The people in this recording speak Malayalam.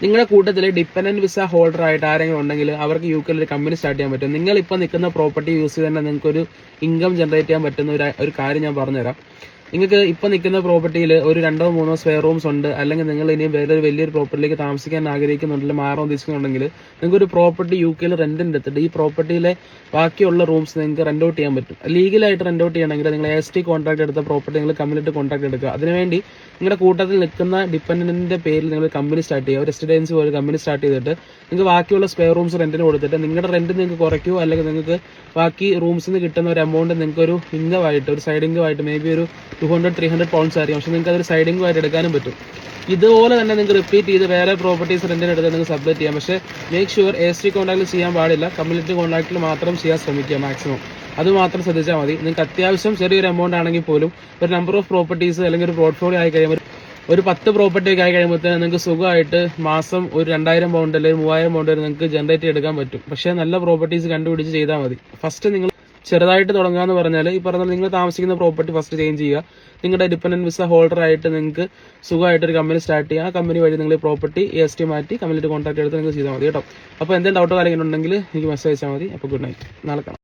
നിങ്ങളുടെ കൂട്ടത്തിൽ ഡിപ്പെൻഡന്റ് വിസ ഹോൾഡർ ആയിട്ട് ആരെങ്കിലും ഉണ്ടെങ്കിൽ അവർക്ക് യുകെയിൽ ഒരു കമ്പനി സ്റ്റാർട്ട് ചെയ്യാൻ പറ്റും. നിങ്ങൾ ഇപ്പോൾ നിൽക്കുന്ന പ്രോപ്പർട്ടി യൂസ് ചെയ്ത് തന്നെ നിങ്ങൾക്ക് ഒരു ഇൻകം ജനറേറ്റ് ചെയ്യാൻ പറ്റുന്ന ഒരു കാര്യം ഞാൻ പറഞ്ഞുതരാം. നിങ്ങൾക്ക് ഇപ്പൊ നിൽക്കുന്ന പ്രോപ്പർട്ടിയിൽ ഒരു 2-3 സ്ക്വയർ റൂംസ് ഉണ്ട്, അല്ലെങ്കിൽ നിങ്ങൾ ഇനി വേറെ വലിയൊരു പ്രോപ്പർട്ടിയിലേക്ക് താമസിക്കാൻ ആഗ്രഹിക്കുന്നുണ്ടെങ്കിൽ മാറാൻ ഉദ്ദേശിക്കുന്നുണ്ടെങ്കിൽ നിങ്ങൾക്ക് ഒരു പ്രോപ്പർട്ടി യുകെയിൽ റെന്റിന് എടുത്തിട്ട് ഈ പ്രോപ്പർട്ടിയിലെ ബാക്കിയുള്ള റൂംസ് നിങ്ങൾക്ക് റെന്റ് ഔട്ട് ചെയ്യാൻ പറ്റും. ലീഗലായിട്ട് റെന്റ് ഔട്ട് ചെയ്യണമെങ്കിൽ നിങ്ങൾ AST കോൺട്രാക്ട് എടുത്ത പ്രോപ്പർട്ടി നിങ്ങൾ കമ്മ്യൂണിറ്റി കോൺട്രാക്ട് എടുക്കുക. അതിനുവേണ്ടി നിങ്ങളുടെ കൂട്ടത്തിൽ നിൽക്കുന്ന ഡിപ്പെൻഡന്റിന്റെ പേരിൽ നിങ്ങൾ കമ്പനി സ്റ്റാർട്ട് ചെയ്യുക, റെസിഡൻസി പോലെ കമ്പനി സ്റ്റാർട്ട് ചെയ്തിട്ട് നിങ്ങൾക്ക് ബാക്കിയുള്ള സ്പെയർ റൂംസ് റെന്റിന് കൊടുത്തിട്ട് നിങ്ങളുടെ റെന്റ് നിങ്ങൾക്ക് കുറയ്ക്കുകയോ അല്ലെങ്കിൽ നിങ്ങൾക്ക് ബാക്കി റൂംസിൽ നിന്ന് കിട്ടുന്ന ഒരു എമൗണ്ട് നിങ്ങൾക്ക് ഒരു ഇൻകം ആയിട്ട്, ഒരു സൈഡ് ഇൻകം ആയിട്ട് മേ ബി ഒരു 200-300 പൗണ്ട്സ് ആയിരിക്കും, പക്ഷെ നിങ്ങൾക്ക് അതൊരു സൈഡ് ഇൻകം ആയിട്ട് എടുക്കാനും പറ്റും. ഇതുപോലെ തന്നെ നിങ്ങൾക്ക് റിപ്പീറ്റ് ചെയ്ത് വേറെ പ്രോപ്പർട്ടീസ് റെന്റിന് എടുത്ത് നിങ്ങൾക്ക് സബ്മിറ്റ് ചെയ്യാം. പക്ഷേ മേക്ക് ഷുവർ AST കോൺട്രാക്റ്റിൽ ചെയ്യാൻ പാടില്ല, കമ്മ്യൂണിറ്റി കോൺട്രാക്റ്റിൽ മാത്രം ചെയ്യാൻ ശ്രമിക്കുക മാക്സിമം. അത് മാത്രം ശ്രദ്ധിച്ചാൽ മതി. നിങ്ങൾക്ക് അത്യാവശ്യം ചെറിയൊരു എമൗണ്ട് ആണെങ്കിൽ പോലും ഒരു നമ്പർ ഓഫ് പ്രോപ്പർട്ടീസ് അല്ലെങ്കിൽ ഒരു പോർട്ട്ഫോളിയോ ആയി കഴിയുമ്പോൾ ഒരു 10 പ്രോപ്പർട്ടി ഒക്കെ ആയി കഴിയുമ്പോഴത്തേന് നിങ്ങൾക്ക് സുഖമായിട്ട് മാസം ഒരു 2000 പൗണ്ട് അല്ലെങ്കിൽ 3000 പൗണ്ട് വരെ നിങ്ങൾക്ക് ജനറേറ്റ് ചെയ്തെടുക്കാൻ പറ്റും. പക്ഷേ നല്ല പ്രോപ്പർട്ടീസ് കണ്ടുപിടിച്ച് ചെയ്താൽ മതി. ഫസ്റ്റ് നിങ്ങൾ ചെറുതായിട്ട് തുടങ്ങുക എന്ന് പറഞ്ഞാൽ ഈ പറഞ്ഞ നിങ്ങൾ താമസിക്കുന്ന പ്രോപ്പർട്ടി ഫസ്റ്റ് ചേഞ്ച് ചെയ്യുക. നിങ്ങളുടെ ഡിപ്പെൻഡന്റ് വിസ ഹോൾഡർ ആയിട്ട് നിങ്ങൾക്ക് സുഖമായിട്ട് ഒരു കമ്പനി സ്റ്റാർട്ട് ചെയ്യുക. ആ കമ്പനി വഴി നിങ്ങൾ പ്രോപ്പർട്ടി AST മാറ്റി കമ്മ്യൂണിറ്റി കോൺട്രാക്ട് എടുത്ത് നിങ്ങൾക്ക് ചെയ്താൽ മതി കേട്ടോ. അപ്പോൾ എന്തെങ്കിലും ഡൗട്ടോ കാര്യങ്ങളുണ്ടെങ്കിൽ എനിക്ക് മെസ്സേജ് അയച്ചാൽ മതി. അപ്പോൾ ഗുഡ് നൈറ്റ്, നാളെ കാണാം.